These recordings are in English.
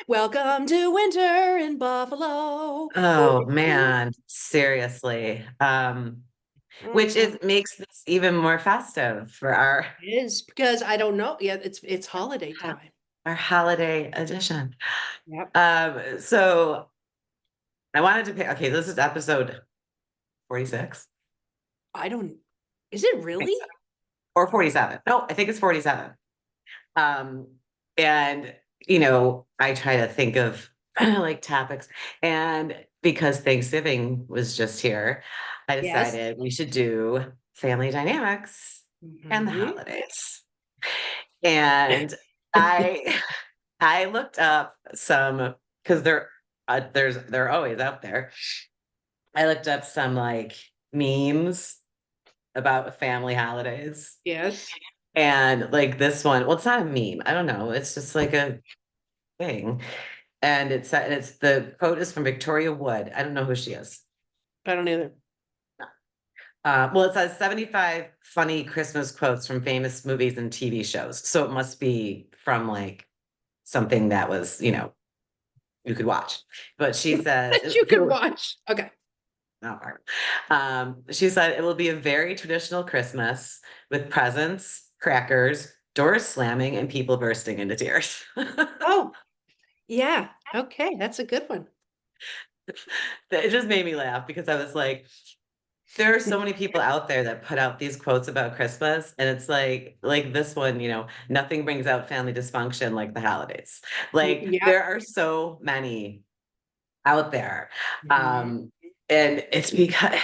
Welcome to winter in Buffalo. Oh man, seriously. Which Mm, is makes this even more festive for our it is because I don't know. Yeah, it's holiday time. our holiday edition. Yep. So I wanted to pick, okay, this is episode 46. I don't. Is it I think really? so. Or 47. No, I think it's 47. Um, and I try to think of like topics. And because Thanksgiving was just here, I Yes. decided we should do family dynamics and the Hmm. holidays. And I I looked up some because they're always out there. I looked up some like memes about family holidays. Yes. And like this one, well, it's not a meme. I don't know. It's just like a thing. And it's the quote is from Victoria Wood. I don't know who she is. I don't either. Well, it says 75 funny Christmas quotes from famous movies and TV shows. So it must be from like something that was, you could watch. But she says, That you can watch. Okay. oh, she said it will be a very traditional Christmas with presents, crackers, doors slamming, and people bursting into tears. Oh, yeah. Okay, that's a good one. It just made me laugh because I was like, there are so many people out there that put out these quotes about Christmas, and it's like this one, nothing brings out family dysfunction like the holidays. Like Yep. there are so many out there. Mhm. Um, and it's because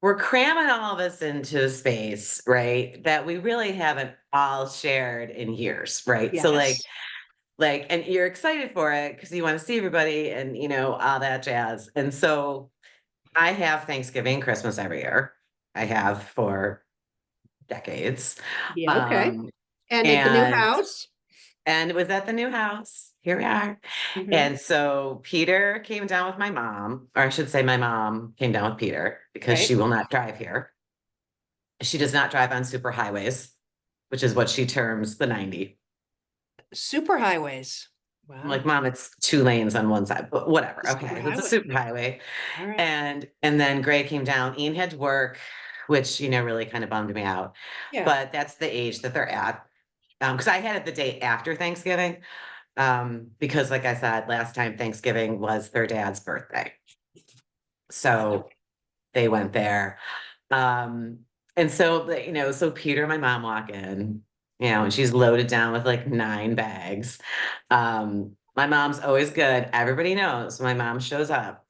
we're cramming all of us into a space, right? That we really haven't all shared in years, right? So Yes. and you're excited for it because you want to see everybody and all that jazz. And so I have Thanksgiving, Christmas every year. I have for decades. Yeah. Okay. Um, And at the new and house. and it was at the new house. Here we are. Hmm. And so Peter came down with my mom, or I should say my mom came down with Peter because she Okay. will not drive here. She does not drive on super highways, which is what she terms the 90. Super highways. I'm like, Wow. Mom, it's two lanes on one side, but whatever. Super Okay. It's a highway. super highway. All right. And then Gray came down. Ian had to work, which, really kind of bummed me out. Yeah. But that's the age that they're at. Because I had it the day after Thanksgiving. Because like I said, last time Thanksgiving was their dad's birthday. So they went there. Um, and so, so Peter and my mom walk in, and she's loaded down with like 9 bags. My mom's always good. Everybody knows when my mom shows up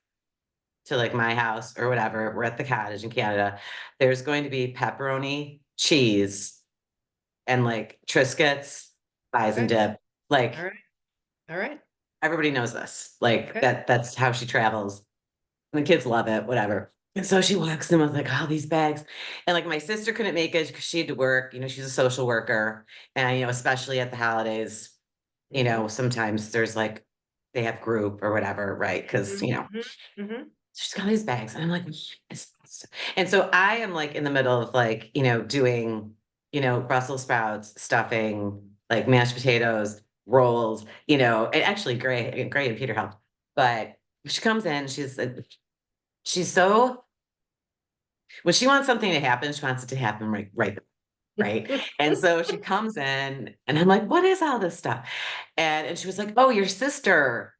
to like my house or whatever, we're at the cottage in Canada, there's going to be pepperoni, cheese, and like Triscuits, fries and Okay. dip. All Like right. All right. everybody knows this. Like Okay. that's how she travels. And the kids love it, whatever. And so she walks in with like all these bags. And like my sister couldn't make it because she had to work. She's a social worker. And, especially at the holidays, Hmm. sometimes there's like they have group or whatever, right? Because, Hmm. Hmm. Hmm. she's got these bags. And I'm like, "What is this?" And so I am like in the middle of like, doing, Brussels sprouts, stuffing, like mashed potatoes, rolls, and actually Gray and Peter helped. But she comes in, she's so when she wants something to happen, she wants it to happen right. Right. And so she comes in and I'm like, what is all this stuff? And she was like, oh, your sister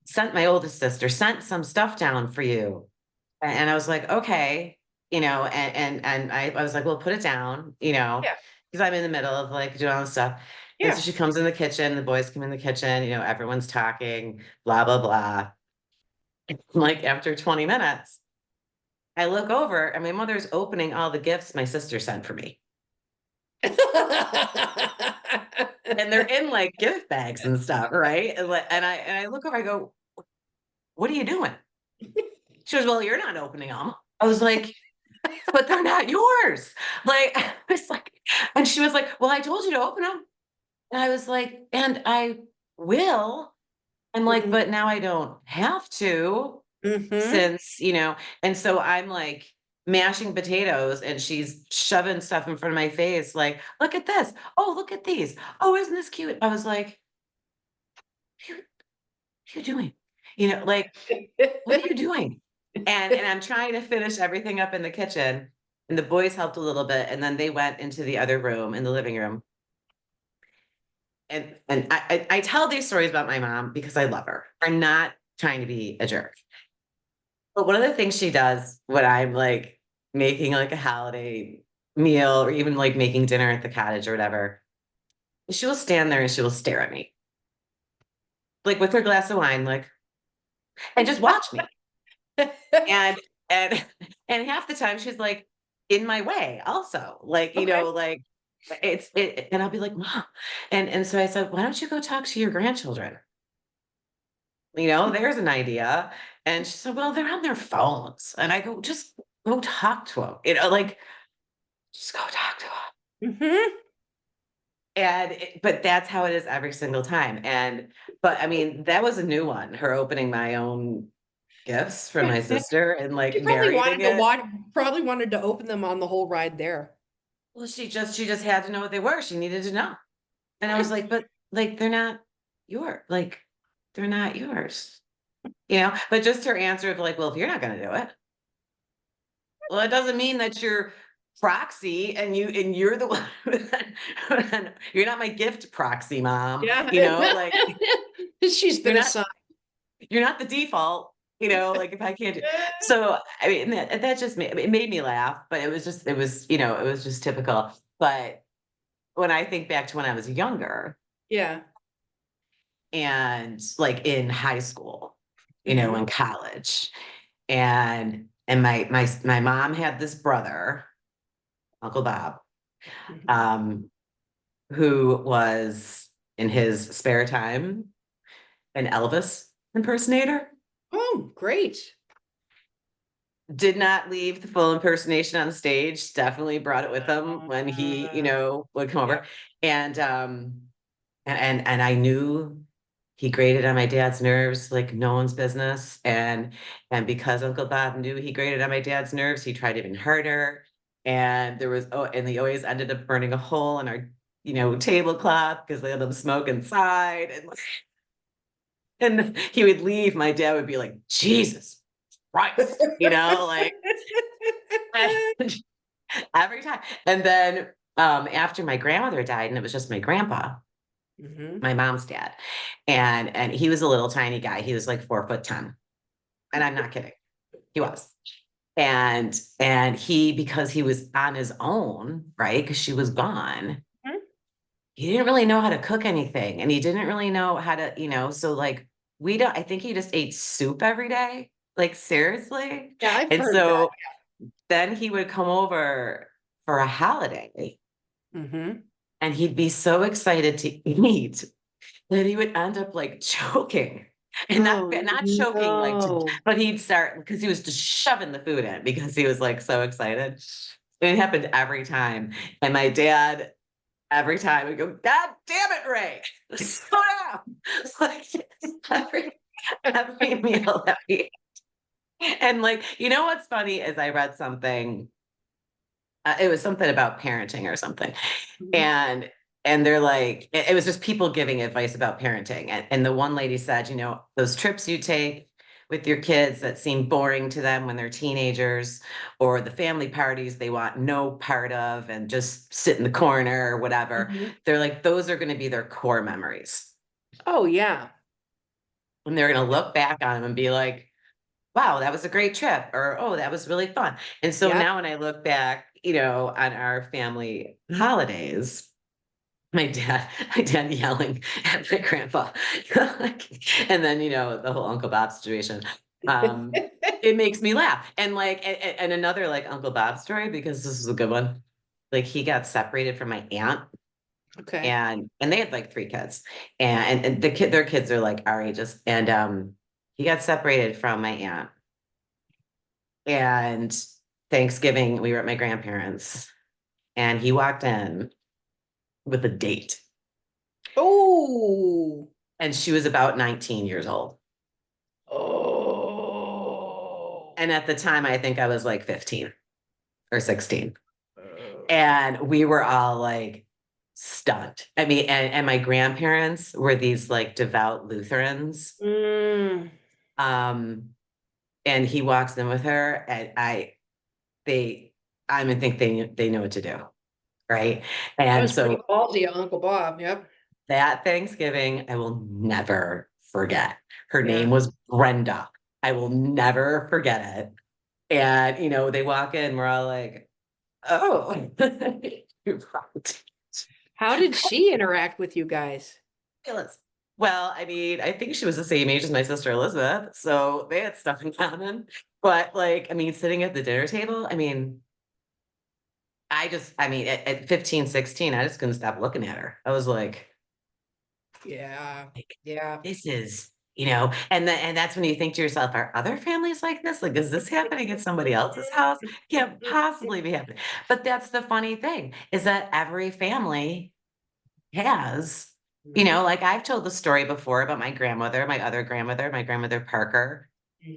sent my oldest sister sent some stuff down for you. And I was like, okay, and I was like, well, put it down, Yeah. because I'm in the middle of like doing all this stuff. And so Yeah. she comes in the kitchen, the boys come in the kitchen, everyone's talking, blah, blah, blah. Like after 20 minutes, I look over and my mother's opening all the gifts my sister sent for me. And they're in like gift bags and stuff, right? And I look over, I go, what are you doing? She goes, well, you're not opening them. I was like, but they're not yours. Like, I was like, and she was like, well, I told you to open them. And I was like, and I will. I'm like, but now I don't have to Hmm. since, and so I'm like, mashing potatoes and she's shoving stuff in front of my face, like, look at this. Oh, look at these. Oh, isn't this cute? I was like, what are you doing? Like, what are you doing? And I'm trying to finish everything up in the kitchen. And the boys helped a little bit. And then they went into the other room in the living room. And I tell these stories about my mom because I love her. I'm not trying to be a jerk. But one of the things she does when I'm like making like a holiday meal or even like making dinner at the cottage or whatever, she will stand there and she will stare at me, like with her glass of wine, like, and just watch me. And and and half the time she's like in my way also. Like, Okay. like and I'll be like, Mom. And so I said, why don't you go talk to your grandchildren? There's an idea. And she said, well, they're on their phones. And I go, just go talk to them, like just go talk to them. Mhm. But that's how it is every single time. But I mean, that was a new one, her opening my own gifts for my sister and like She probably narrating wanted to it. watch, probably wanted to open them on the whole ride there. Well, she just had to know what they were. She needed to know. And I was like, but like they're not like they're not yours. But just her answer of like, well, if you're not gonna do it, well, it doesn't mean that you're proxy and you're the one you're not my gift proxy, mom. Yeah. Like She's you're been not assigned. you're not the default, like if I can't do so. I mean, that just made it made me laugh, but it was just typical. But when I think back to when I was younger Yeah. and like in high school, in Mhm. college, and my mom had this brother, Uncle Bob, Mhm. um, who was in his spare time an Elvis impersonator. Oh, great. Did not leave the full impersonation on stage, definitely brought it with him when he, would come Yeah. over. And and I knew he grated on my dad's nerves like no one's business. And because Uncle Bob knew he grated on my dad's nerves, he tried even harder. And and he always ended up burning a hole in our, tablecloth because they let him smoke inside. And he would leave. My dad would be like, Jesus Christ, like every time. And then after my grandmother died, and it was just my grandpa, Mhm. my mom's dad, and he was a little tiny guy. He was like 4'10", and I'm not kidding. He was. And he, because he was on his own, right? Because she was gone, Mhm. he didn't really know how to cook anything, and he didn't really know how to, so like we don't. I think he just ate soup every day, like seriously. Yeah, I've And heard that. so then he would come over for a holiday Mhm. and he'd be so excited to eat that he would end up like choking and Oh, not choking like no. but he'd start because he was just shoving the food in because he was like so excited. It happened every time. And my dad every time would go, God damn it, Ray, slow down. It's like every every meal that we and like, what's funny is I read something. It was something about parenting or something. Mhm. And they're like, it was just people giving advice about parenting. And the one lady said, those trips you take with your kids that seem boring to them when they're teenagers, or the family parties they want no part of and just sit in the corner or whatever. Mhm. They're like, those are going to be their core memories. Oh, yeah. And they're going to look back on them and be like, wow, that was a great trip, or oh, that was really fun. And so Yeah. now when I look back, on our family holidays, my dad, my dad yelling at my grandpa, and then the whole Uncle Bob situation. It makes me laugh, and like, and another like Uncle Bob story because this is a good one. Like he got separated from my aunt, Okay. and they had like three kids, and their kids are like our ages, and he got separated from my aunt, and Thanksgiving we were at my grandparents, and he walked in with a date. Oh. And she was about 19 years old. Oh. And at the time, I think I was like 15. or 16. Oh. And we were all like stunned. I mean, and my grandparents were these like devout Lutherans. Mm, Um, and he walks in with her, and they, I mean, think they know what to do, right? that And was pretty so ballsy, Uncle Bob. Yep. that Thanksgiving, I will never forget. Her name Yeah. was Brenda. I will never forget it. And they walk in, we're all like, "Oh, you're right." How did she interact with you guys? Fabulous. Well, I mean, I think she was the same age as my sister Elizabeth, so they had stuff in common. But like, I mean, sitting at the dinner table, I mean, I mean, at 15, 16, I just couldn't stop looking at her. I was Yeah. like, Yeah. this is, and that's when you think to yourself, are other families like this? Like, is this happening at somebody else's house? Can't possibly be happening. But that's the funny thing, is that every family has, Mhm. like I've told the story before about my grandmother, my other grandmother, my grandmother Parker,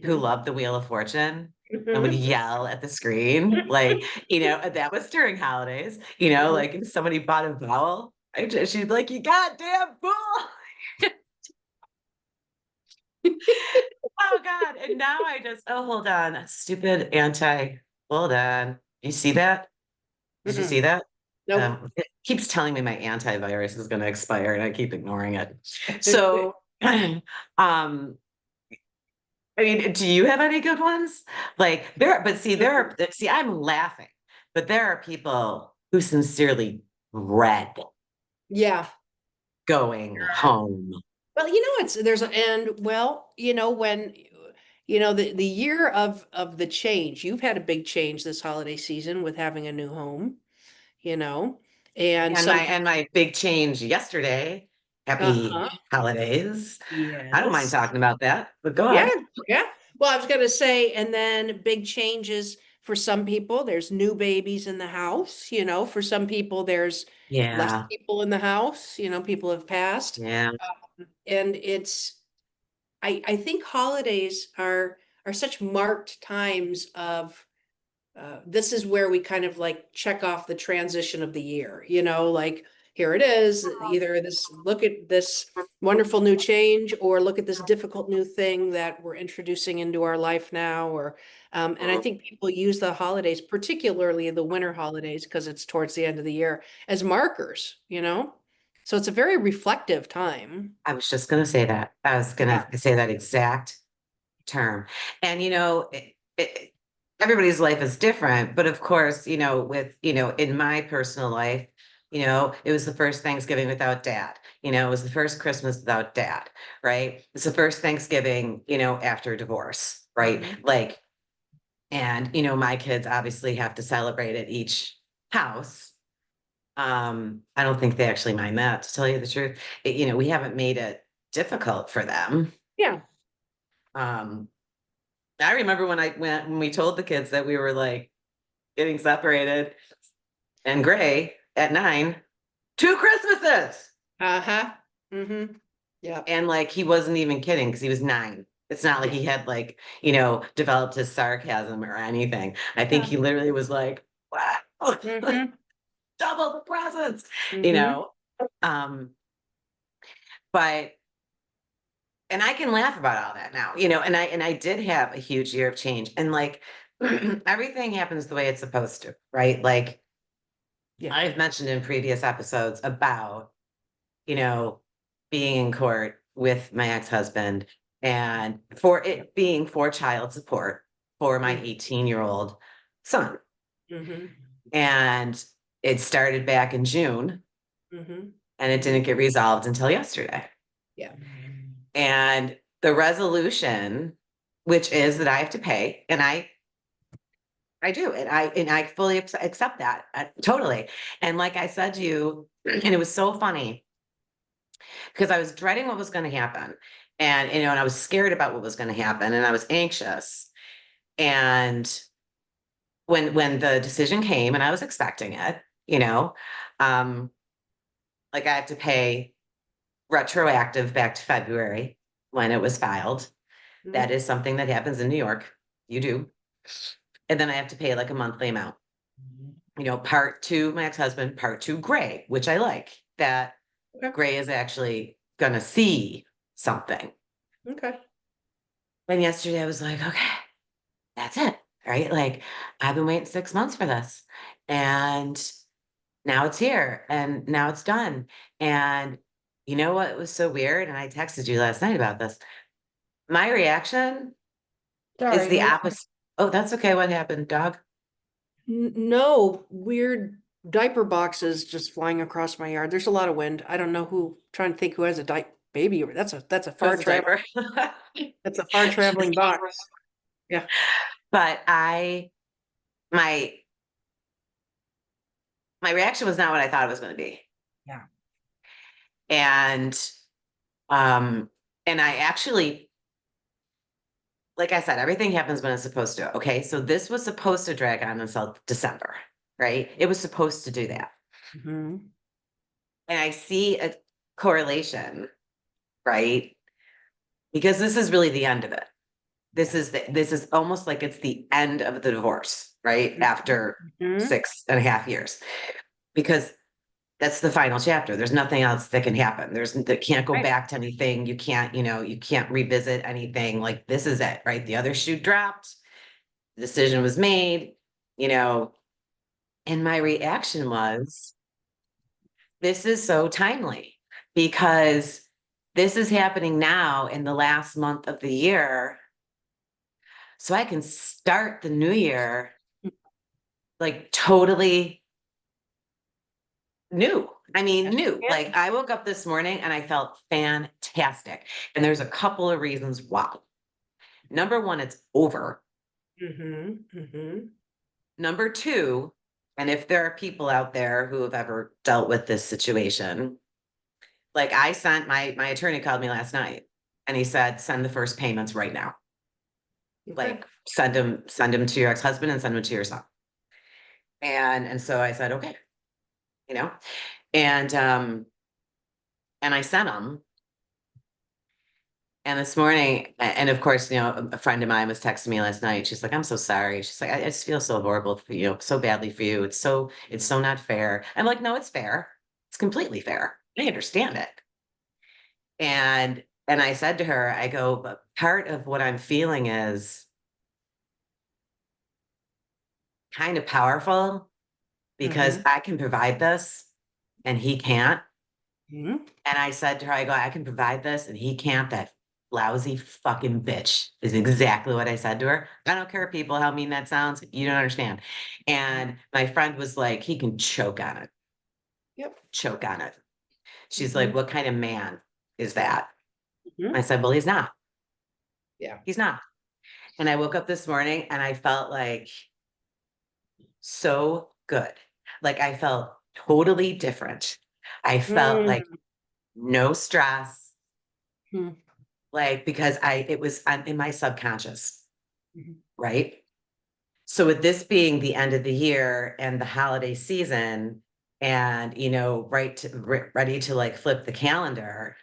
who Mhm. loved the Wheel of Fortune and would Mhm. yell at the screen. Like, that was during holidays, Mhm. like if somebody bought a vowel, she'd like, you goddamn fool. Oh God. And now I just, oh, hold on. Stupid hold on. You see that? Did you see Mhm. that? Nope. It keeps telling me my antivirus is going to expire and I keep ignoring it. So, um, I mean, do you have any good ones? Like but see, I'm laughing, but there are people who sincerely dread Yeah. going home. Well, it's there's and well, when the year of the change, you've had a big change this holiday season with having a new home, you know, and And some my big change yesterday. Happy uh-huh. holidays. I don't mind Yes. talking about that, but go Yeah, ahead. yeah. Well, I was gonna say, and then big changes for some people. There's new babies in the house, for some people there's less Yeah. people in the house, people have passed. Yeah. And I think holidays are such marked times of this is where we kind of like check off the transition of the year, like here it is, either this look at this wonderful new change or look at this difficult new thing that we're introducing into our life now, or and I think people use the holidays, particularly the winter holidays, because it's towards the end of the year, as markers, so it's a very reflective time. I was just going to say that. I was going Yeah. to say that exact term. And everybody's life is different, but of course, with in my personal life, it was the first Thanksgiving without dad. It was the first Christmas without dad, right? It's the first Thanksgiving, after divorce, right? Mhm. Like, and my kids obviously have to celebrate at each house. I don't think they actually mind that, to tell you the truth. We haven't made it difficult for them. Yeah. Um, I remember when we told the kids that we were like getting separated and gray at 9, 2 Christmases. Uh-huh. Mm-hmm. Yeah. And like he wasn't even kidding because he was 9. It's not like Yeah. he had like, developed his sarcasm or anything. I think Yeah. he literally was like, wow, Mm-hmm. double the presents, you Mm-hmm. know. Um, but and I can laugh about all that now, and I did have a huge year of change. And like everything happens the way it's supposed to, right? Like Yeah. I've mentioned in previous episodes about, you know, being in court with my ex-husband and for it being for child support for my Mm-hmm. 18-year-old son. Mm-hmm. And it started back in June Mm-hmm. and it Mm-hmm. didn't get resolved until yesterday. Yeah. And the resolution, which is that I have to pay, and I do, and I fully accept that, totally. And like I said to you, and it was so funny because I was dreading what was going to happen, and I was scared about what was going to happen, and I was anxious. And when the decision came, and I was expecting it, um, like I have to pay retroactive back to February when it was filed. That Mm-hmm. is something that happens in New York. You do. And then I have to pay like a monthly amount. part two, my ex-husband, part two, Gray, which I like that Okay. Gray is actually gonna see something. Okay. And yesterday I was like, okay, that's it. Right. Like I've been waiting 6 months for this. And now it's here and now it's done. And you know what was so weird? And I texted you last night about this. My reaction is Sorry. the opposite. Oh, that's okay. What happened, dog? No, weird diaper boxes just flying across my yard. There's a lot of wind. I don't know who, trying to think who has a baby. That's a It far was a travel. diaper. That's a far traveling box. Yeah. But my my reaction was not what I thought it was going to be. Yeah. And um and I actually, like I said, everything happens when it's supposed to. Okay. So this was supposed to drag on until December, right? It was supposed to do that. Hmm. And I see a correlation, right? Because this is really the end of it. This is almost like it's the end of the divorce, right? After Hmm. 6.5 years. Because that's the final chapter. There's nothing else that can happen. That can't go Right. back to anything. You can't, you can't revisit anything. Like this is it, right? The other shoe dropped, the decision was made, you know, and my reaction was, this is so timely because this is happening now in the last month of the year. So I can start the new year like totally new. I mean, Yes, new. you can. Like I woke up this morning and I felt fantastic. And there's a couple of reasons why. Number one, it's over. Hmm. Hmm. Number two, and if there are people out there who have ever dealt with this situation, like I sent my attorney called me last night and he said, send the first payments right now. Okay. Like send them to your ex-husband and send them to your son. And so I said, okay, you know, and I sent them. And this morning, and of course, a friend of mine was texting me last night. She's like, I'm so sorry. She's like, I just feel so horrible for you, so badly for you. It's so not fair. I'm like, no, it's fair. It's completely fair. I understand it. And I said to her, I go, but part of what I'm feeling is kind of powerful because Hmm. I can provide this and he can't. Hmm. And I said to her, I go, I can provide this and he can't. That lousy fucking bitch is exactly what I said to her. I don't care, people, how mean that sounds. You don't understand. And my friend was like, he can choke on it, Yep. choke on it. She's like, Hmm. what kind of man is that? I Hmm. said, well, he's not. Yeah. He's not. And I woke up this morning and I felt like so good. Like I felt totally different. I felt like Hmm. no stress, Hmm. like because it was in my subconscious, Hmm. right? So with this being the end of the year and the holiday season, and ready to like flip the calendar,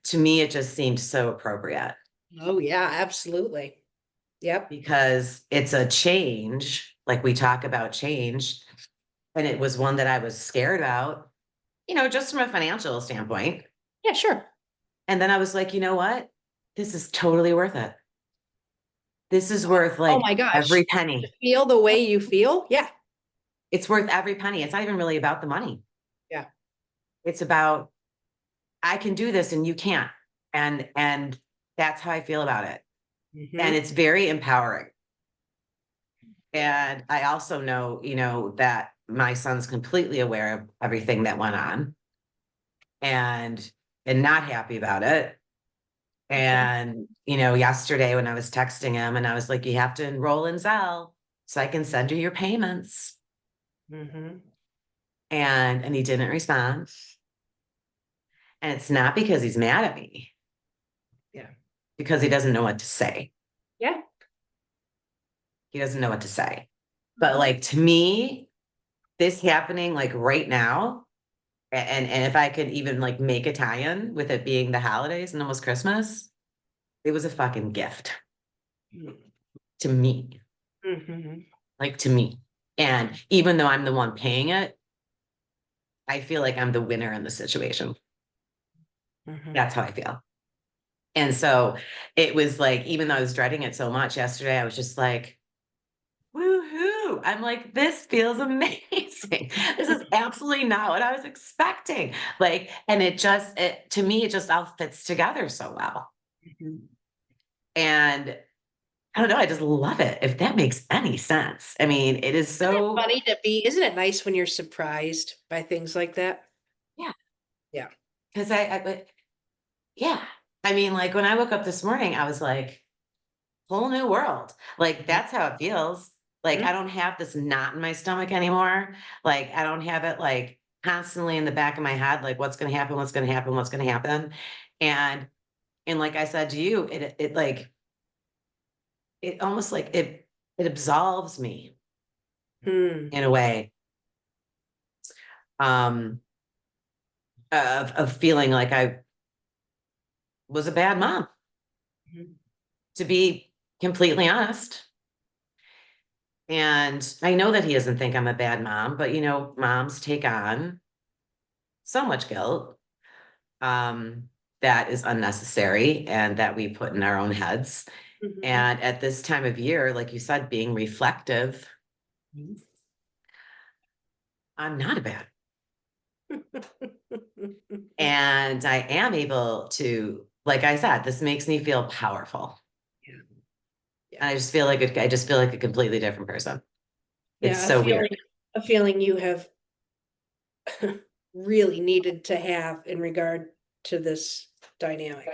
to me it just seemed so appropriate Oh, yeah, absolutely. Yep. because it's a change, like we talk about change, and it was one that I was scared about, just from a financial standpoint. Yeah, sure. And then I was like, you know what? This is totally worth it. This is worth Oh like my gosh. every To penny. feel the way you feel. Yeah. It's worth every penny. It's not even really about the money. Yeah. It's about I can do this and you can't. And that's how I feel about it. And Hmm. it's very empowering. And I also know, that my son's completely aware of everything that went on and not happy about it. Okay. And, yesterday when I was texting him and I was like, you have to enroll in Zelle so I can send you your payments. Hmm. And he didn't respond. And it's not because he's mad at me, Yeah. because he doesn't know what to say. Yeah. He doesn't know what to say. But Hmm. like to me, this happening like right now, and if I could even like make a tie-in with it being the holidays and almost Christmas, it was a fucking gift to me. Hmm. Like to me. And even though I'm the one paying it, I feel like I'm the winner in the situation. Mhm. That's how I feel. And so it was like, even though I was dreading it so much yesterday, I was just like, woohoo. I'm like, this feels amazing. This is absolutely not what I was expecting. Like, and to me, it just all fits together so well. Mhm. And I don't know, I just love it. If that makes any sense. I mean, it is Isn't it so, funny to be, isn't it nice when you're surprised by things like that? yeah, Yeah. because yeah. I mean, like when I woke up this morning, I was like, whole new world. Like Mhm. that's how it feels. Like I Mhm. don't have this knot in my stomach anymore. Like I don't have it like constantly in the back of my head, like what's gonna happen, what's gonna happen, what's gonna happen. And and like I said to you, it like it almost like it absolves me Hmm. in a way um of feeling like I was a bad mom, Mhm. to be completely honest. And I know that he doesn't think I'm a bad mom, but moms take on so much guilt um, that is unnecessary and that we put in our own heads. Mhm. And at this time of year, like you said, being reflective, Mhm. I'm not a bad. And I am able to, like I said, this makes me feel powerful. Yeah. Yeah. And I just feel like a completely different person. It's Yeah. so weird. A feeling you have really needed to have in regard to this dynamic.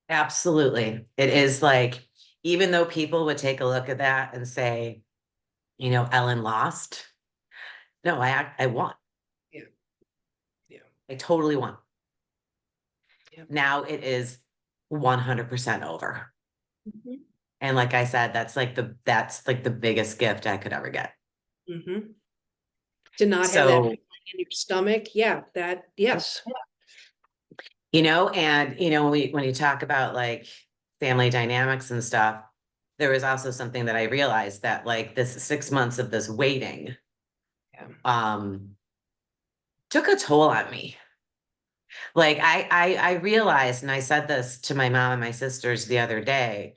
Absolutely. It is like, even though people would take a look at that and say, Ellen lost. No, I won. Yeah. Yeah. I totally won. Yeah. Now it is 100% over. Mhm. And like I said, that's like the biggest gift I could ever get. Mhm. To not have that So, feeling in your stomach. Yeah. Yes. and when you talk about like family dynamics and stuff, there was also something that I realized that like this 6 months of this waiting Yeah. um took a toll on me. Like I realized, and I said this to my mom and my sisters the other day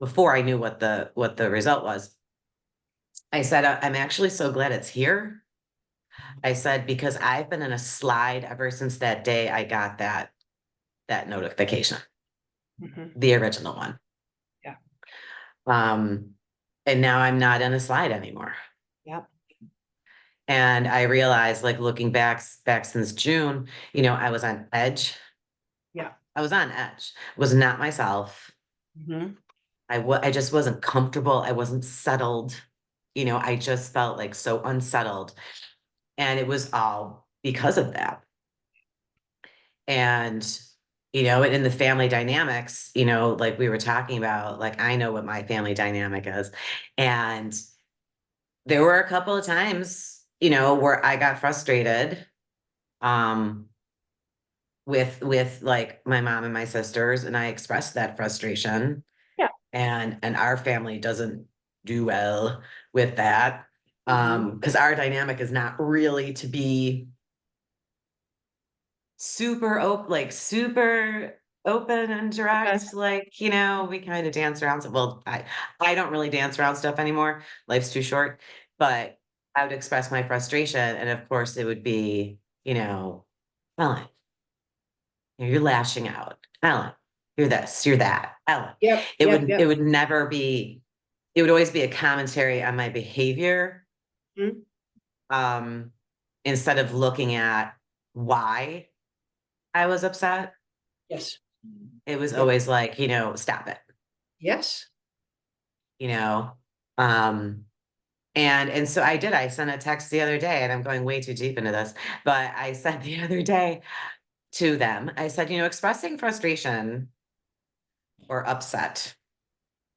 before I knew what the result was. I said, I'm actually so glad it's here. I said, because I've been in a slide ever since that day I got that notification, Mhm. the original one. Yeah. Um, and now I'm not in a slide anymore. Yeah. And I realized, like looking back since June, I was on edge. Yeah. I was on edge, was not myself. Mhm. I just wasn't comfortable. I wasn't settled. I just felt like so unsettled. And it was all because of that. And, and in the family dynamics, like we were talking about, like I know what my family dynamic is. And there were a couple of times, where I got frustrated um with like my mom and my sisters, and I expressed that frustration. Yeah. And our family doesn't do well with that. Mhm. Because our dynamic is not really to be super open and Okay. direct. Like, we kind of dance around. Well, I don't really dance around stuff anymore. Life's too short. But I would express my frustration. And of course, it would be, Ellen, you're lashing out. Ellen, you're this, you're that. Ellen. Yep. It Yep. would Yep. it would never be, it would always be a commentary on my behavior. Mhm. Um, instead of looking at why I was upset. Yes. It was Yep. always like, stop it, Yes. you know? Um, and so I sent a text the other day, and I'm going way too deep into this, but I said the other day to them, I said, expressing frustration or upset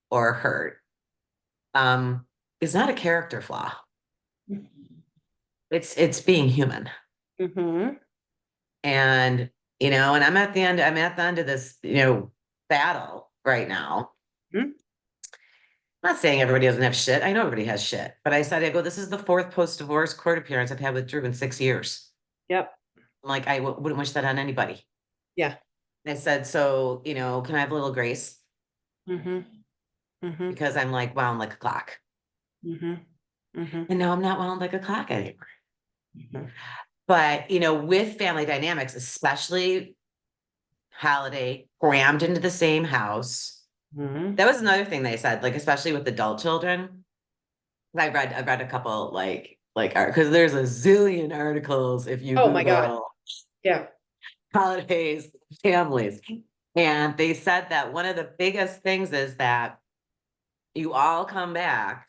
or hurt, is not a character flaw. It's being human. Mhm. And, and I'm at the end of this, battle right now. Mhm. I'm not saying everybody doesn't have shit. I know everybody has shit. But I said, I go, this is the fourth post-divorce court appearance I've had with Drew in 6 years. Yep. I'm like, I wouldn't wish that on anybody. Yeah. I said, so, can I have a little grace? Mm-hmm. Mm-hmm. Because I'm like wound like a clock. Mm-hmm. Mm-hmm. And no, I'm not wound like a clock anymore. Mm-hmm. But, with family dynamics, especially holiday crammed into the same house. Mm-hmm. That was another thing they said, like, especially with adult children. I read a couple like because there's a zillion articles if you Oh my God. Google Yeah. holidays, families. And they said that one of the biggest things is that you all come back,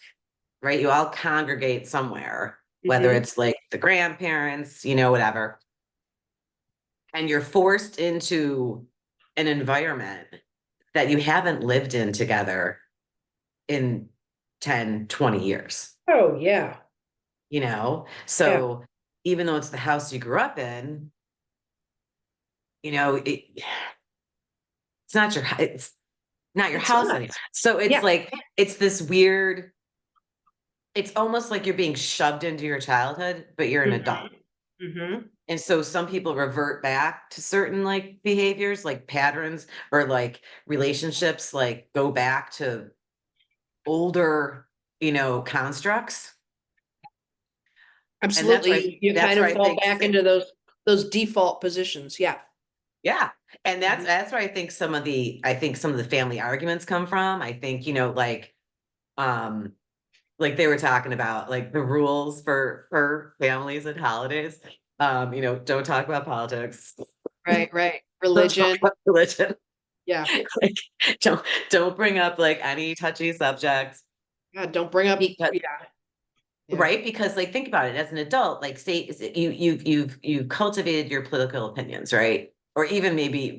right? You all congregate somewhere, whether Mm-hmm. it's like the grandparents, whatever. And you're forced into an environment that you haven't lived in together in 10, 20 years, Oh yeah. Yeah. So even though it's the house you grew up in, it's not your It's house not. anymore. So it's Yeah. like, it's this weird, it's almost like you're being shoved into your childhood, but you're an adult. Mm-hmm. Mm-hmm. And so some people revert back to certain like behaviors, like patterns or like relationships, like go back to older, constructs. And Absolutely. You that's kind where of I fall think, back into those default positions. Yeah. yeah. And that's Mhm. that's where I think some of the family arguments come from. I think, um, like they were talking about like the rules for families and holidays. Don't talk about politics. Right, right. Don't talk Religion. about religion. Yeah. Like, don't bring up like any touchy subjects Yeah. Don't bring up. because Yeah. Yeah. right? Because like think about it as an adult, like say you cultivated your political opinions, right? Or even maybe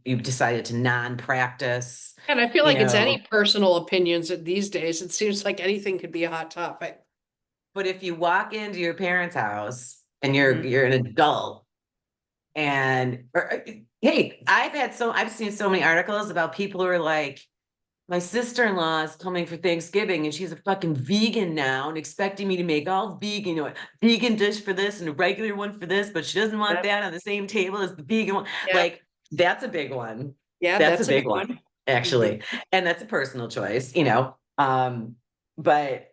you've decided to non-practice, And I feel you like it's know. any personal opinions these days. It seems like anything could be a hot topic. But if you walk into your parents' house and you're Mhm. you're an adult hey, I've seen so many articles about people who are like, my sister-in-law is coming for Thanksgiving and she's a fucking vegan now and expecting me to make all vegan, vegan dish for this and a regular one for this, but she doesn't want Yep. that on the same table as the vegan one. Yeah. Like, that's a big one. Yeah. That's a That's a big big one, one. Hmm. actually. And that's a personal choice. But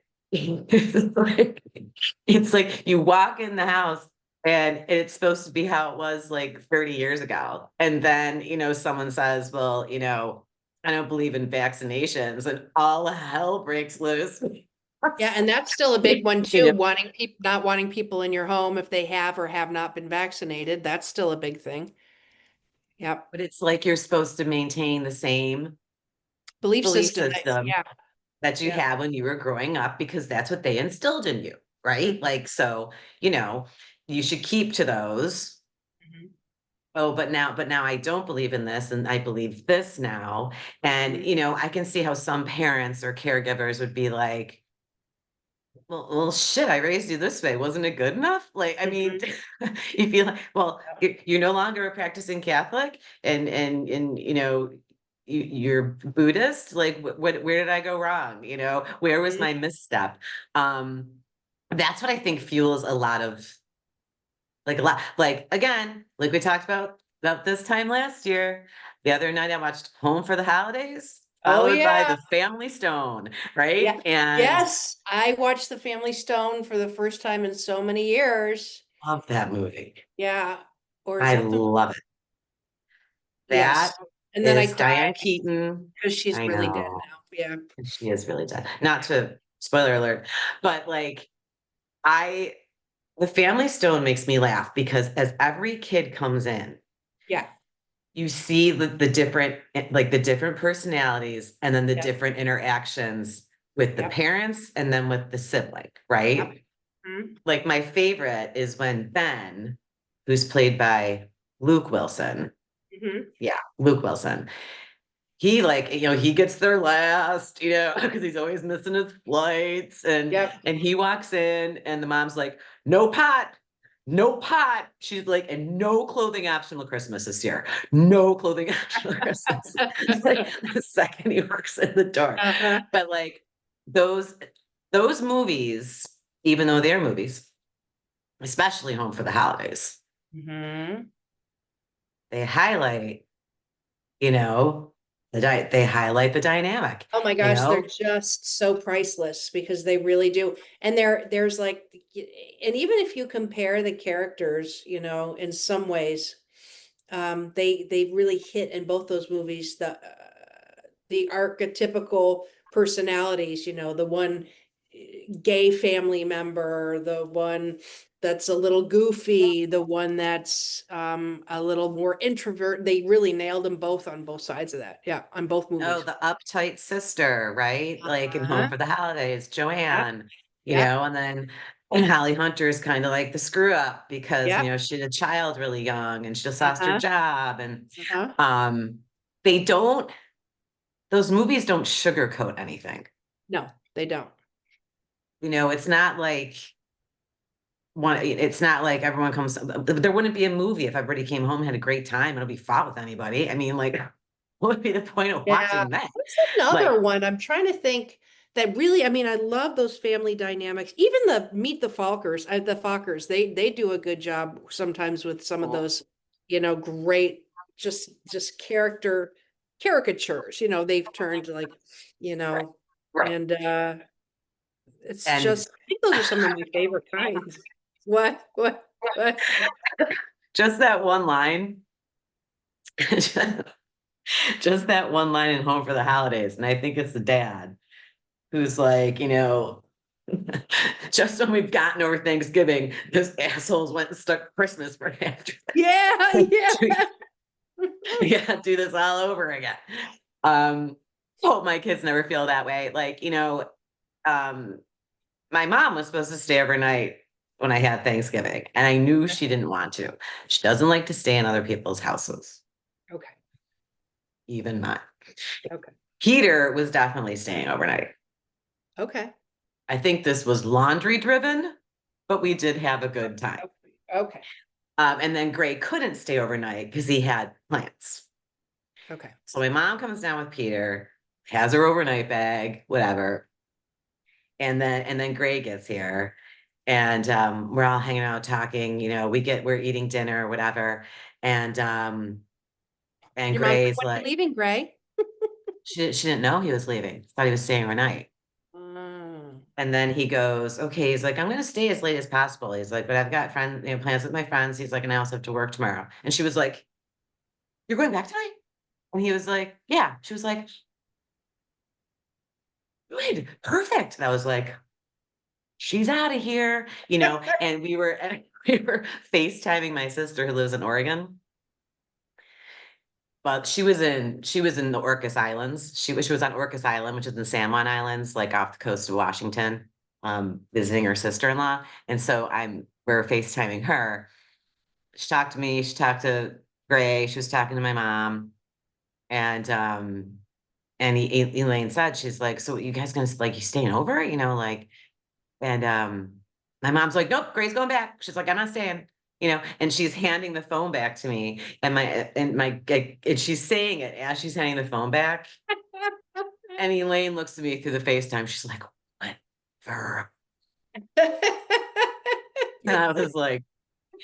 it's like you walk in the house and it's supposed to be how it was like 30 years ago. And then, someone says, well, I don't believe in vaccinations, and all hell breaks loose. Yeah, and that's still a big one You too, know, wanting people not wanting people in your home if they have or have not been vaccinated. That's still a big thing. Yep. but it's like you're supposed to maintain the same Belief belief system. system Yeah. that you Yeah. had when you were growing up because that's what they instilled in you, right? Like, so, you know, you should keep to those. Mhm. Oh, but now I don't believe in this and I believe this now. And, Mhm. I can see how some parents or caregivers would be like, well, shit, I raised you this way. Wasn't it good enough? Like, I mean, Mhm. you feel like, well, Yep. you're no longer a practicing Catholic and you're Buddhist. Like, where did I go wrong? Where was Mhm. my misstep? Um, that's what I think fuels like again, like we talked about this time last year. The other night I watched Home for the Holidays, Oh followed by yeah. The Family Stone, Yeah. right? And Yes. I watched The Family Stone for the first time in so many years. love that movie. Yeah. Or is I that the love it. yes. That And then I is cried Diane Keaton. because she's I really dead know. now. Yeah. She is really dead. Not to spoiler alert, but like I the Family Stone makes me laugh because as every kid comes in, Yeah. you see the different personalities and then the Yep. different interactions with the Yep. parents and then with the sibling, Yep. right? Mhm. Like my favorite is when Ben, who's played by Luke Wilson. Mhm. Yeah, Luke Wilson. He like, he gets there last, because he's always missing his flights and Yep. and he walks in and the mom's like, no pot, no pot. She's like, and no clothing optional Christmas this year. No clothing optional Christmas. It's like the second he works in the door. Uh-huh. But like those those movies, even though they're movies, especially Home for the Holidays, Hmm. they highlight, you know, they highlight the dynamic, Oh my you gosh, they're know. just so priceless because they really do. And there's like, and even if you compare the characters, in some ways, they really hit in both those movies the archetypical personalities, the one gay family member, the one that's a little goofy, the one that's a little more introvert. They really nailed them both on both sides of that. Yeah, on both Oh, movies. the uptight sister, right? Like in Home Uh-huh. for the Holidays, Yep. Joanne, Yep. and then and Holly Hunter's kind of like the screw up because, Yep. she had a child really young and she just lost her Uh-huh. job. And Uh-huh. um they don't, those movies don't sugarcoat anything. No, they don't. It's not like it's not like everyone comes, there wouldn't be a movie if everybody came home, had a great time, and it'll be fought with anybody. I mean, like, what would be the point of Yeah. watching that? What's Like, another one? I'm trying to think that really, I mean, I love those family dynamics. Even the Meet the Fockers, they do a good job sometimes with some of those, great just caricatures, they've turned like, you know, right. and it's And just I think those are some of my favorite kinds. What? What? What? just that one line, just that one line in Home for the Holidays. And I think it's the dad who's like, just when we've gotten over Thanksgiving, those assholes went and stuck Christmas right after Yeah, that. yeah. We gotta do this all over again. Um, Hope my kids never feel that way. Like, um, my mom was supposed to stay overnight when I had Thanksgiving, and I knew she didn't want to. She doesn't like to stay in other people's houses, Okay. even mine. Okay. Peter was definitely staying overnight. Okay. I think this was laundry driven, but we did have a good time. Okay. And then Gray couldn't stay overnight because he had plans. Okay. So my mom comes down with Peter, has her overnight bag, whatever. And then Gray gets here, and we're all hanging out talking, we're eating dinner, whatever. And Your mom said, Gray's when are you like, leaving, Gray? she didn't know he was leaving, thought he was staying overnight. Mm. And then he goes, okay, he's like, I'm gonna stay as late as possible. He's like, but I've got friends, plans with my friends. He's like, and I also have to work tomorrow. And she was like, you're going back tonight? And he was like, yeah. She was like, good, perfect. And I was like, she's out of here, and we were FaceTiming my sister who lives in Oregon. But she was in the Orcas Islands. She was on Orcas Island, which is in the San Juan Islands, like off the coast of Washington, visiting her sister-in-law. And so we're FaceTiming her. She talked to me, she talked to Gray, she was talking to my mom, and Elaine said, she's like, so you guys gonna like you staying over, like, and my mom's like, nope, Gray's going back. She's like, I'm not staying, and she's handing the phone back to me, and she's saying it as she's handing the phone back. And Elaine looks at me through the FaceTime. She's like, whatever. And I was like,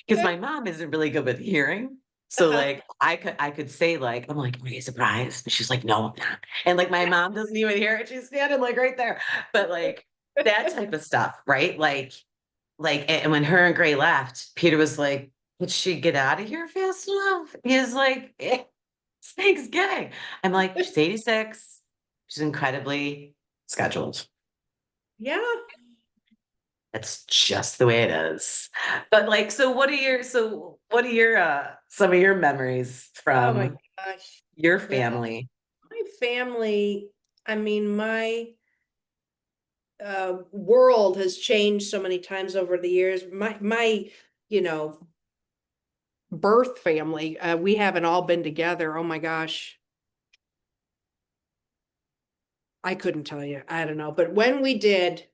because my mom isn't really good with hearing. So Uh-huh. like I could say like, I'm like, are you surprised? And she's like, no, I'm not. And like my mom doesn't even hear it. She's standing like right there. But like that type of stuff, right? Like, and when her and Gray left, Peter was like, did she get out of here fast enough? He's like, it's Thanksgiving. I'm like, she's 86. She's incredibly scheduled. Yeah. That's just the way it is. But like, so what are your some of your memories Oh my from gosh. your Well, family? my family, I mean, my world has changed so many times over the years. My, you know, birth family, we haven't all been together. Oh my gosh. I couldn't tell you. I don't know. But when we did,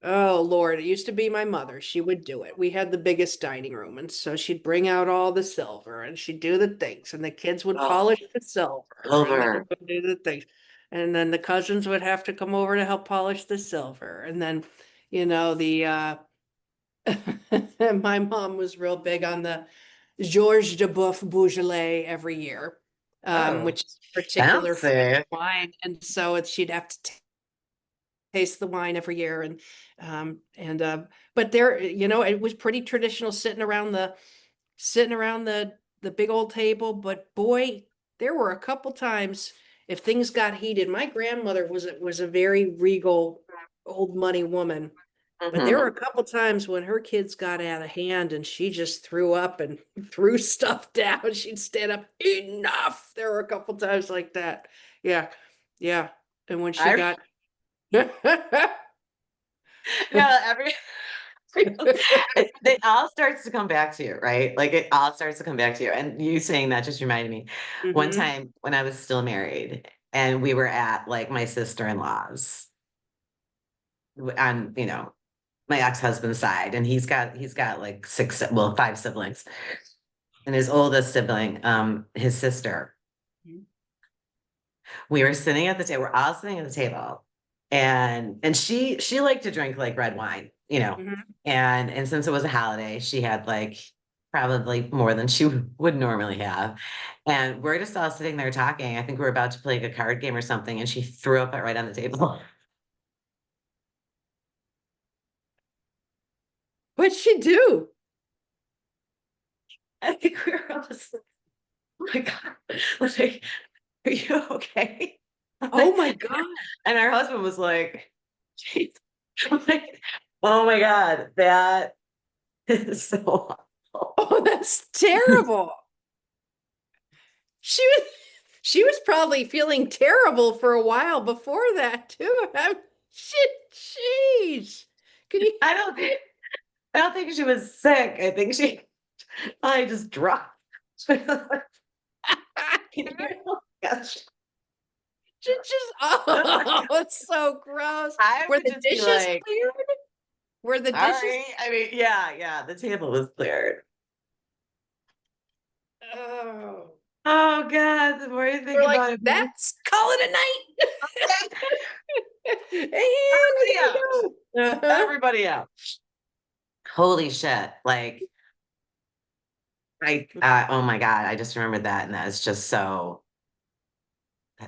Oh Lord, it used to be my mother. She would do it. We had the biggest dining room, and so she'd bring out all the silver and she'd do the things, and the kids would Oh, polish the silver, and they over. would do the things. And then the cousins would have to come over to help polish the silver. And then, the my mom was real big on the Georges de Boeuf Beaujolais every year, Oh, which is a particular French fancy. wine. And so she'd have to taste the wine every year. But there, it was pretty traditional sitting around the big old table. But boy, there were a couple times if things got heated. My grandmother was a very regal old money woman. But there were Mhm. a couple times when her kids got out of hand and she just threw up and threw stuff down. She'd stand up, enough. There were a couple times like that. Yeah. Yeah. And when she I got no, it all starts to come back to you, right? Like it all starts to come back to you. And you saying that just reminded me one hmm time when I was still married and we were at like my sister-in-law's on, my ex-husband's side, and he's got like five siblings. And his oldest sibling, his sister, we were sitting at the table, we're all sitting at the table, and she liked to drink like red wine, hmm and since it was a holiday, she had like probably more than she would normally have. And we're just all sitting there talking. I think we're about to play like a card game or something, and she threw up right on the table. What'd she do? I think we were all just like, oh my God, like, are you okay? Oh my God. And our husband was like, "Jeez." I'm like, oh my God, that is so awful. Oh, that's terrible. She was she was probably feeling terrible for a while before that too. Shit, jeez. Can you I don't think she was sick. I think she I just dropped. Gosh. just oh, it's so gross. I Were would the just be dishes like, cleared? Were the all dishes? right. I mean, yeah, the table was cleared. Oh, Oh God, the more you think we're like, about it, that's call it a night. And we everybody out. gotta go. Uh-huh. Everybody out. Holy shit. Like, oh my God, I just remembered that. And that's just so,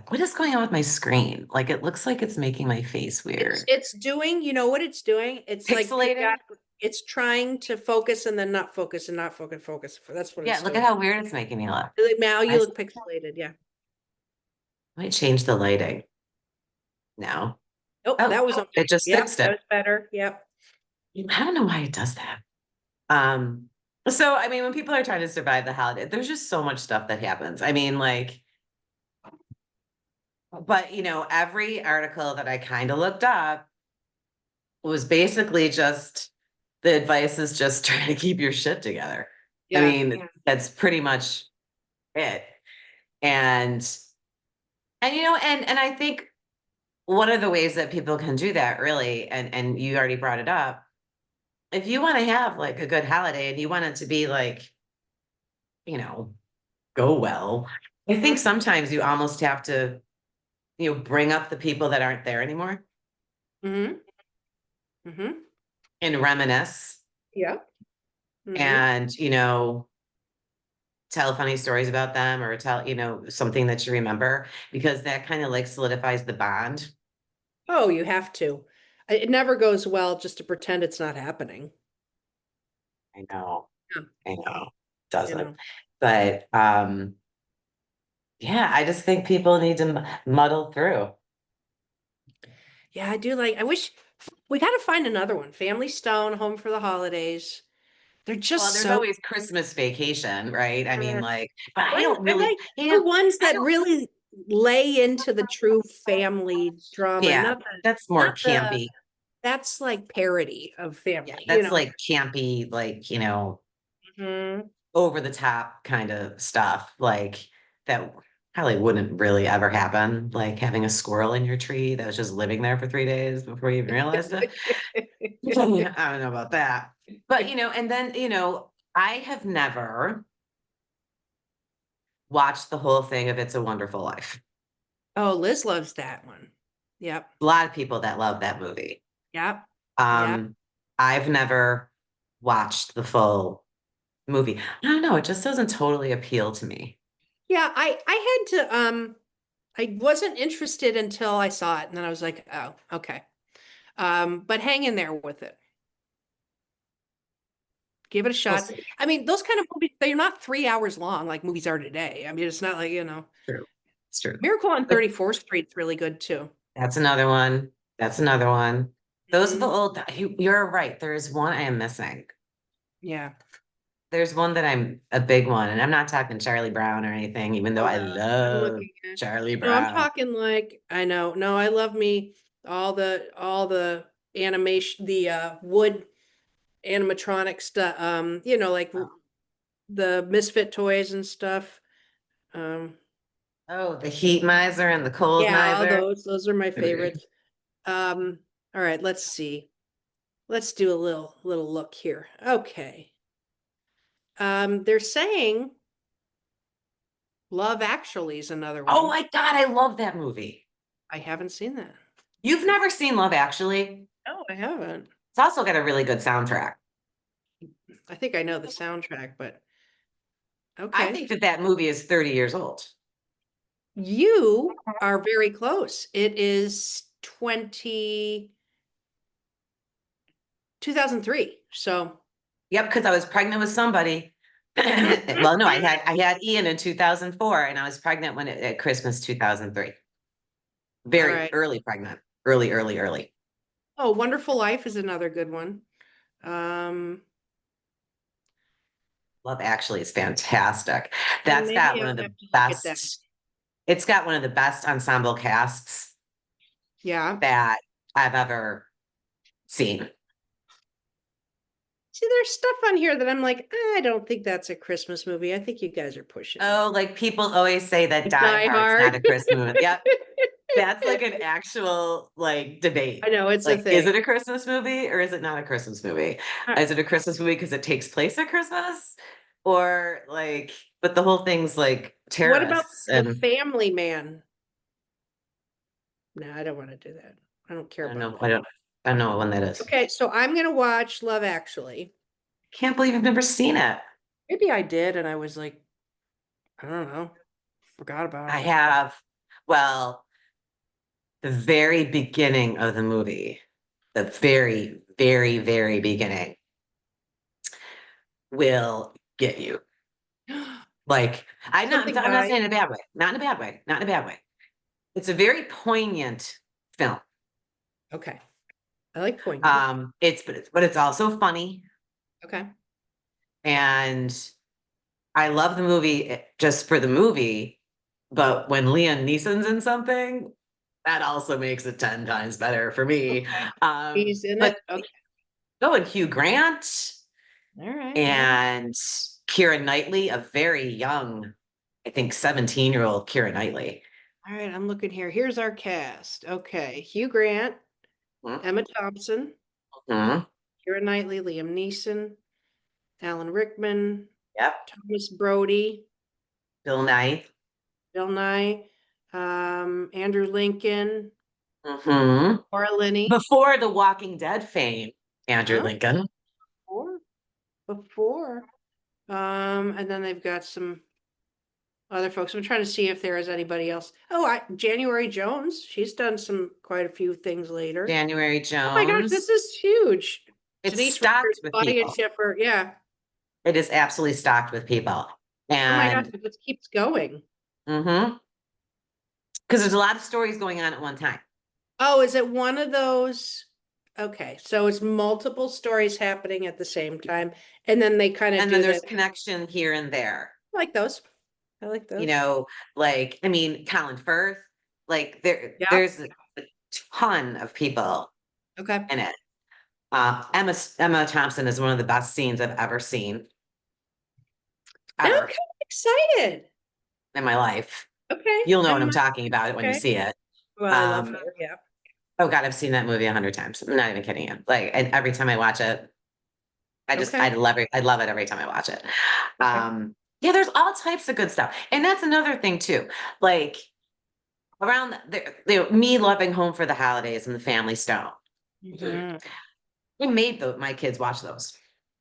what is going on with my screen? Like, it looks like it's making my face It's weird. it's doing, you know what it's doing? It's like Pixelating? it's trying to focus and then not focus and not focus, focus. That's what Yeah, it's look at doing. how weird it's making me look. Like, now I you look pixelated, yeah. might change the lighting now. Oh, Oh, that was it just yep, fixed that it. was better. Yep. I don't know why it does that. Um, so I mean, when people are trying to survive the holiday, there's just so much stuff that happens. I mean, like, but every article that I kind of looked up was basically just the advice is just trying to keep your shit together. I Yeah. mean, that's pretty much it. And and I think one of the ways that people can do that really, and you already brought it up, if you want to have like a good holiday and you want it to be like, you know, go well, I think hmm sometimes you almost have to, bring up the people that aren't there anymore hmm hmm and reminisce Yeah. hmm and, tell funny stories about them or tell, something that you remember because that kind of like solidifies the bond. Oh, you have to. It never goes well just to pretend it's not happening. I know, Yeah. I know, You doesn't. know. But yeah, I just think people need to muddle through. Yeah, I do like I wish we got to find another one. Family Stone, Home for the Holidays. They're Well, just there's so always Christmas Vacation, right? I mean, like, but I don't I really, like the ones I that don't, really lay into the true family drama, yeah, that's more not the campy. that's like parody of Yeah, family, that's like campy, like, Mhm. over the top kind of stuff, like that. probably wouldn't really ever happen, like having a squirrel in your tree that was just living there for 3 days before you even realized it. I don't know about that. But, and then, I have never watched the whole thing of It's a Wonderful Life. Oh, Liz loves that one. Yep. A lot of people that love that movie. Yep. Yep. Um, I've never watched the full movie. I don't know, it just doesn't totally appeal to me. Yeah, I had to I wasn't interested until I saw it and then I was like, oh, okay. But hang in there with it. Give it a We'll shot. see. I mean, those kind of movies, they're not 3 hours long like movies are today. I mean, it's not like, True. It's true. Miracle on But 34th Street's really good too. that's another one. That's another one. Those are the Mhm. old, you're right. There is one I am missing. Yeah. There's one that I'm a big one, and I'm not talking Charlie Brown or anything, even though Oh I no, I'm love looking at, Charlie no, I'm Brown. talking like, I know, no, I love me all the animation, the wood animatronic stuff, like the Misfit toys and stuff. Um, Oh, the heat miser and the cold yeah, all miser. those are my favorites. Um, all right, let's see. Let's do a little look here. Okay. They're saying Love Actually is another Oh one. my God, I love that movie. I haven't seen that. You've never seen Love Actually? No, I haven't. It's also got a really good soundtrack. I think I know the soundtrack, but I okay. think that movie is 30 years old. You are very close. It is 2003. So Yep, because I was pregnant with somebody. Well, no, I had Ian in 2004, and I was pregnant at Christmas 2003. all Very right. early pregnant. Early, early, early. Oh, Wonderful Life is another good one. Um, Love Actually is fantastic. and That's got maybe one I'll of the have to look at that. best, it's got one of the best ensemble casts Yeah. that I've ever seen. See, there's stuff on here that I'm like, I don't think that's a Christmas movie. I think you guys are pushing it. Oh, like people always say that Like Die Die Hard's not Hard. a Christmas movie. Yep. That's like an actual like I debate. know it's a Like, is thing. it a Christmas movie or is it not a Christmas movie? Uh, Is it a Christmas movie because it takes place at Christmas? Or like, but the whole thing's like What about terrorists The and Family Man? No, I don't want to do that. I don't care I don't about know, that. I don't know what one that is. Okay, so I'm gonna watch Love Actually. Can't believe I've never seen it. Maybe I did, and I was like, I don't know, forgot about I it. have, well, the very beginning of the movie, the very, very, very beginning will get you. Like, I know, Something I'm not by, saying in a bad way, not in a bad way, not in a bad way. It's a very poignant film. okay. I like poignant. But it's also funny, Okay. and I love the movie just for the movie. But when Liam Neeson's in something, that also makes it 10 times better for me. Okay. Um, He's in but it. Okay. oh, and Hugh Grant All right. All right. and Keira Knightley, a very young, I think 17-year-old Keira Knightley. All right. I'm looking here. Here's our cast. Okay. Hugh Grant, Emma Thompson, Mhm. Keira Knightley, Liam Neeson, Alan Rickman, Yep. Thomas Brody, Bill Nye. Bill Nye, Andrew Lincoln, Hmm. Laura Linney. Before the Walking Dead fame, Andrew Huh? Lincoln. Before? Before. And then they've got some other folks. I'm trying to see if there is anybody else. Oh, January Jones. She's done quite a few things later. January Oh my gosh, Jones. this is huge. It's Denise Richards, stocked with Claudia people. Schiffer. Yeah. It is absolutely stocked with people. Oh my gosh, And it just keeps going. because there's a lot of stories going on at one time. Oh, is it one of those? Okay, so it's multiple stories happening at the same time, and then they kind of And then do there's that. connection here and there. I like those. I like You those. know, like, I mean, Colin Firth, like Yeah. there's a ton of people Okay. in it. Emma Thompson is one of the best scenes I've ever seen, Now I'm ever kind of excited. in my life. Okay, You'll know I what I'm might, talking about when you okay. see it. Well, I love Um, her, yeah. oh God, I've seen that movie 100 times. I'm not even kidding you. Like, and every time I watch it, I Okay, love it. I love it every time I watch it. okay. Yeah, there's all types of good stuff. And that's another thing too. Like around me loving Home for the Holidays and the Family Stone. Mm-hmm. I made my kids watch those.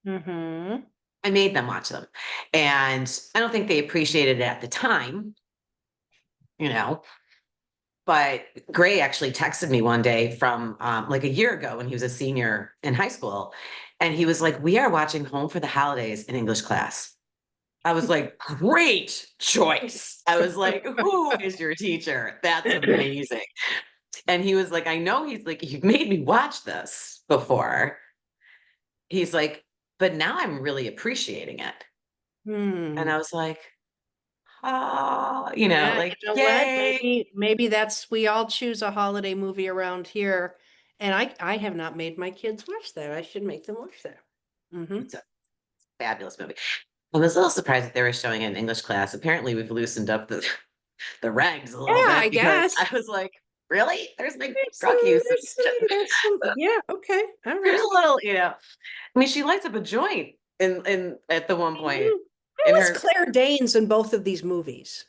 Mm-hmm. I made them watch them. And I don't think they appreciated it at the time, you know. But Gray actually texted me one day from like a year ago when he was a senior in high school. And he was like, "We are watching Home for the Holidays in English class." I was like, "Great choice." I was like, "Who is your teacher? That's amazing." And he was like, "I know." He's like, "You've made me watch this before." He's like, "But now I'm really appreciating it." And Hmm. I was like, "Oh, Yeah, like, you know what? yay." Maybe that's we all choose a holiday movie around here, and I have not made my kids watch that. I should make them watch that. Mm-hmm. It's a fabulous movie. I was a little surprised that they were showing it in English class. Apparently, we've loosened up the regs a Yeah, little I bit because I guess. was like, really? There's like drug use. There's some, yeah, okay, all There's right. a little, I mean, she lights up a joint in at the one point Mhm. How in was her. Claire Danes in both of these movies?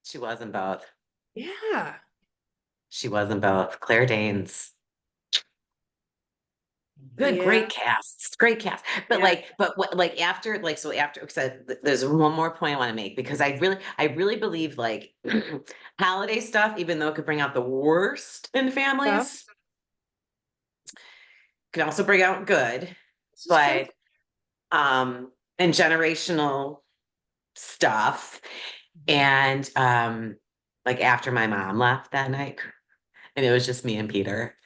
She wasn't both. Yeah, She wasn't both. Claire Danes. Good, yeah, great casts, great cast. But yeah. like after, like, so after, because there's one more point I want to make because I really believe like holiday stuff, even though it could bring out the worst in Yeah, families, can also bring out good, this is true. but and generational stuff. And like after my mom left that night, and it was just me and Peter,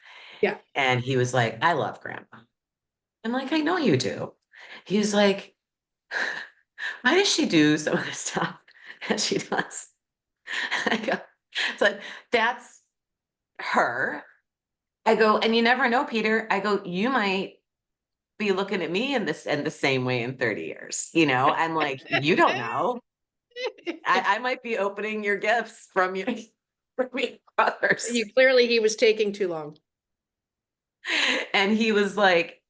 Yeah. and he was like, "I love grandma." I'm like, "I know you do." He was like, "Why does she do some of the stuff that she does?" I go, so that's her. I go, and you never know, Peter. I go, you might be looking at me in the same way in 30 years. I'm like, you don't know. I might be opening your gifts from your from your brothers. You clearly he was taking too long. And he was like,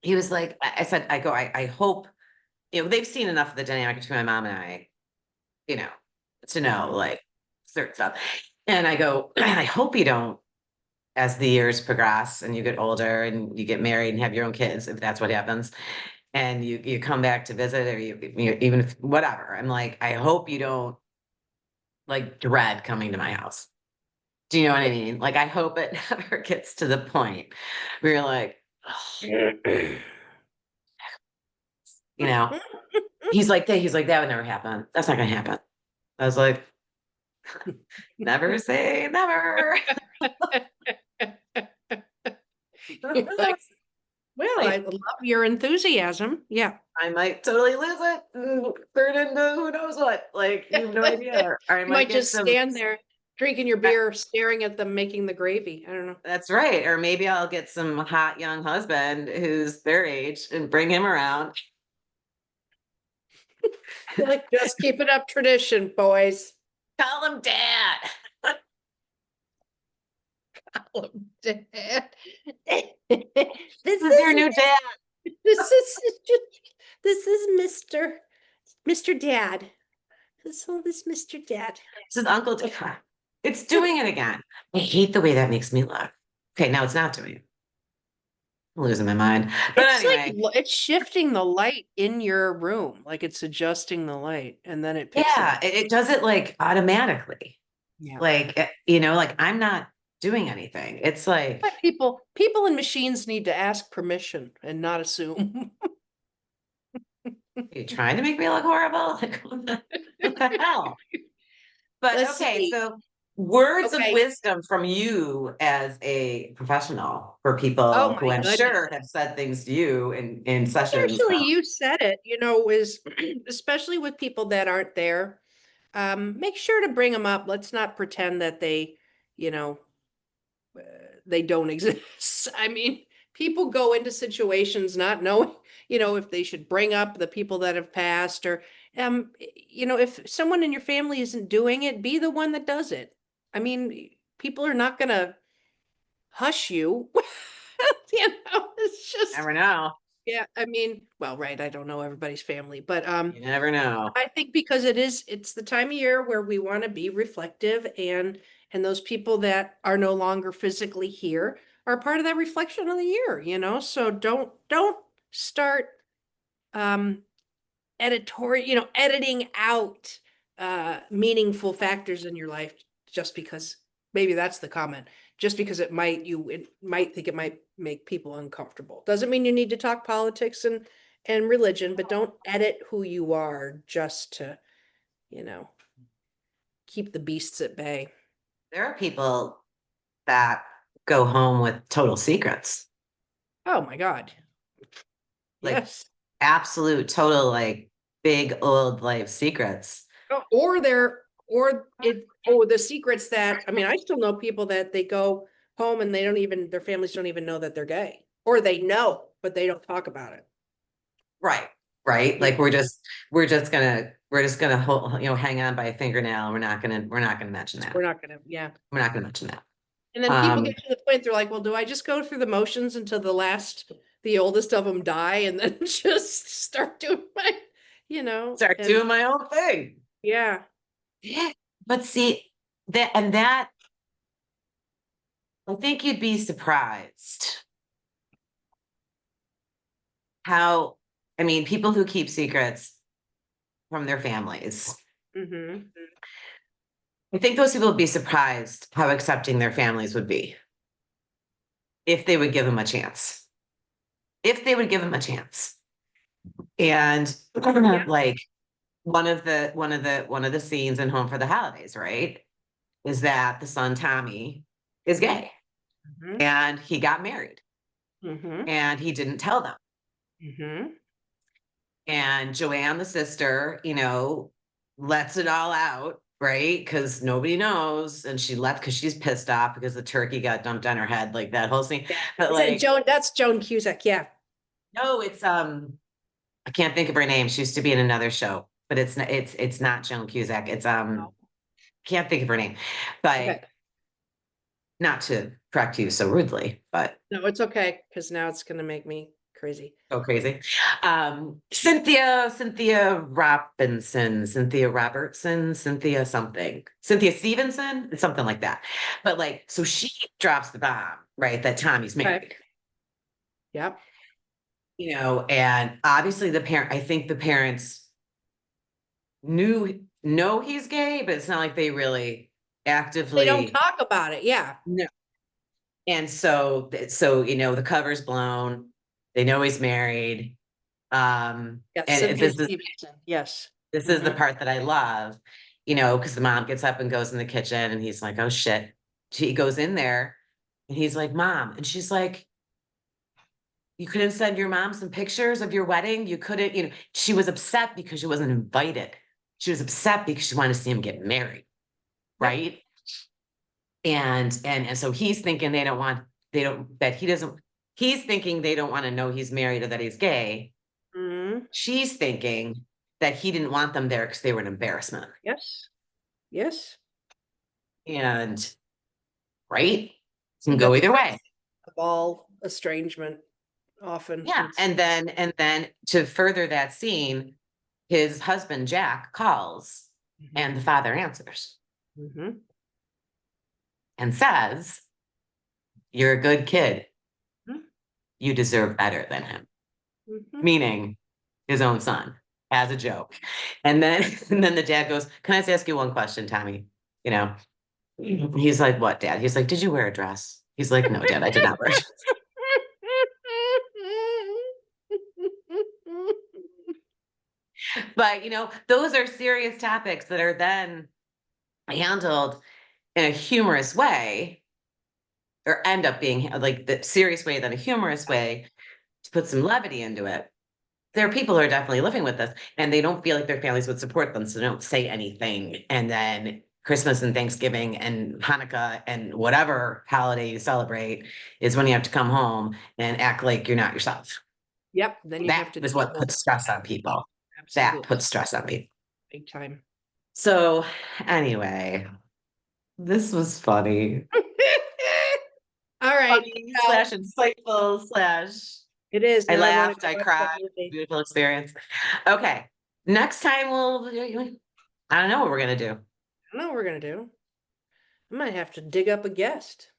I said, I go, I hope, they've seen enough of the dynamic between my mom and I, you know, to know Mhm. like certain stuff. And I go, I hope you don't, as the years progress and you get older and you get married and have your own kids, if that's what happens, and you come back to visit or even if whatever. I'm like, I hope you don't like dread coming to my house. Do you know what I mean? Like, I hope it never gets to the point where you're like, "Ugh," you know, he's like, that would never happen. That's not gonna happen. I was like, never say never. You're like, well, I Like, love your enthusiasm. Yeah. I might totally lose it and turn into who knows what. Like, you have no idea. Or I You might might get just some. stand there drinking your beer, staring at them making the gravy. I don't know. That's right. Or maybe I'll get some hot young husband who's their age and bring him around. You're like, just keep it up tradition, boys. Call him dad. Oh, Dad. This This is your is new dad. this is this is Mr. Dad. This Mr. Dad. This is Uncle Dad. It's doing it again. I hate the way that makes me look. Okay, now it's not doing it. I'm losing my mind. But It's like anyway, it's shifting the light in your room, like it's adjusting the light, and then it picks it yeah, up. it does it like automatically. Yeah. Like, like I'm not doing anything. It's like, But people and machines need to ask permission and not assume. are you trying to make me look horrible? Like, what the hell? But Let's okay, see. so words of Okay. wisdom from you as a professional for Oh people who my I'm goodness. sure have said things to you in sessions. Actually, you said it, is especially with people that aren't there. Make sure to bring them up. Let's not pretend that you know, uh, they don't exist. I mean, people go into situations not knowing, if they should bring up the people that have passed or, if someone in your family isn't doing it, be the one that does it. I mean, people are not gonna hush you. It's just, Never know. yeah, I mean, well, right, I don't know everybody's family, but You never know. I think because it's the time of year where we want to be reflective and those people that are no longer physically here are part of that reflection of the year. So don't start um editing out meaningful factors in your life just because maybe that's the comment. Just because it might think it might make people uncomfortable. Doesn't mean you need to talk politics and religion, but don't edit who you are just to you know, keep the beasts at bay. There are people that go home with total secrets, Oh my God. like Yes. absolute total, like big old life secrets. Or the secrets that, I mean, I still know people that they go home and their families don't even know that they're gay. Or they know, but they don't talk about it. Right. Right. You Like know, we're just gonna hold, hang on by a fingernail. We're not gonna mention we're that. not gonna, yeah. We're not gonna mention that. And then people Um, get to the point, they're like, well, do I just go through the motions until the oldest of them die and then just start doing Start and doing my own thing. yeah. Yeah. But see, I think you'd be surprised how, I mean, people who keep secrets from their families. Hmm. I think those people would be surprised how accepting their families would be if they would give them a chance. If they would give them a chance. And Yeah. like one of the scenes in Home for the Holidays, right? Is that the son Tommy is gay Hmm. and he got married Hmm. and he didn't tell them. Hmm. And Joanne, the sister, lets it all out, right? Because nobody knows. And she left because she's pissed off because the turkey got dumped on her head, like that whole scene. Yeah. But Is that like, Joan? That's Joan Cusack. Yeah. no, it's I can't think of her name. She used to be in another show, but it's not Joan Cusack. It's Oh, can't think of her name. But okay. not to correct you so rudely, but No, it's okay because now it's gonna make me crazy. so crazy. Cynthia Robinson, Cynthia Robertson, Cynthia something, Cynthia Stevenson, something like that. But like, so she drops the bomb, right? That Tommy's Okay. married, Yep. and obviously I think the parents know he's gay, but it's not like they really They don't actively talk about it. Yeah. know. And the cover's blown. They know he's married. Yeah. And Cynthia Stevenson. Yes. this is Hmm. the part that I love, because the mom gets up and goes in the kitchen and he's like, oh shit. She goes in there and he's like, Mom. And she's like, you couldn't send your mom some pictures of your wedding. You couldn't, she was upset because she wasn't invited. She was upset because she wanted to see him get married. Yep. Right. And so he's thinking they don't, that he doesn't, he's thinking they don't want to know he's married or that he's gay. Hmm. She's thinking that he didn't want them there because they were an embarrassment. Yes. Yes. And right, See, can go that's either part way. of all estrangement. Often Yeah. it's. And then to further that scene, his husband Jack calls and the father answers Hmm. and says, you're a good kid. You deserve better than him. Hmm. Meaning his own son as a joke. And then and then the dad goes, can I just ask you one question, Tommy? You know, he's like, what, Dad? He's like, did you wear a dress? He's like, no, Dad, I did not wear a dress. But those are serious topics that are then handled in a humorous way, or end up being like the serious way, then a humorous way to put some levity into it. There are people who are definitely living with this and they don't feel like their families would support them. So they don't say anything. And then Christmas and Thanksgiving and Hanukkah and whatever holiday you celebrate is when you have to come home and act like you're not yourself. Yep, then you That have to is deal what with puts stress on people. That absolutely puts stress on people. big time. So anyway, this was funny. All right. Funny Well, slash insightful slash it is. I Now I want to laughed, go I watch that cried, movie. beautiful experience. Okay. Next time I don't know what we're gonna do. I know what we're gonna do. I might have to dig up a guest.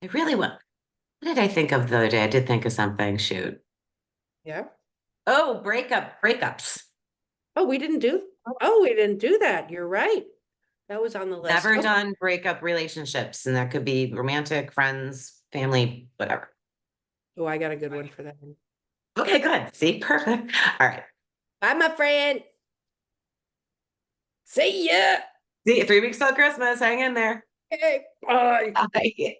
I really want. What did I think of the other day? I did think of something. Shoot. Yeah. Oh, breakups. Oh, we didn't do. Oh, we didn't do that. You're right. That was on the list. Never Okay. done breakup relationships, and that could be romantic, friends, family, whatever. Oh, I got a good one for that. Okay, good. See, perfect. All right. Bye, my friend. See ya. See, 3 weeks till Christmas. Hang in there. Hey, bye. Bye.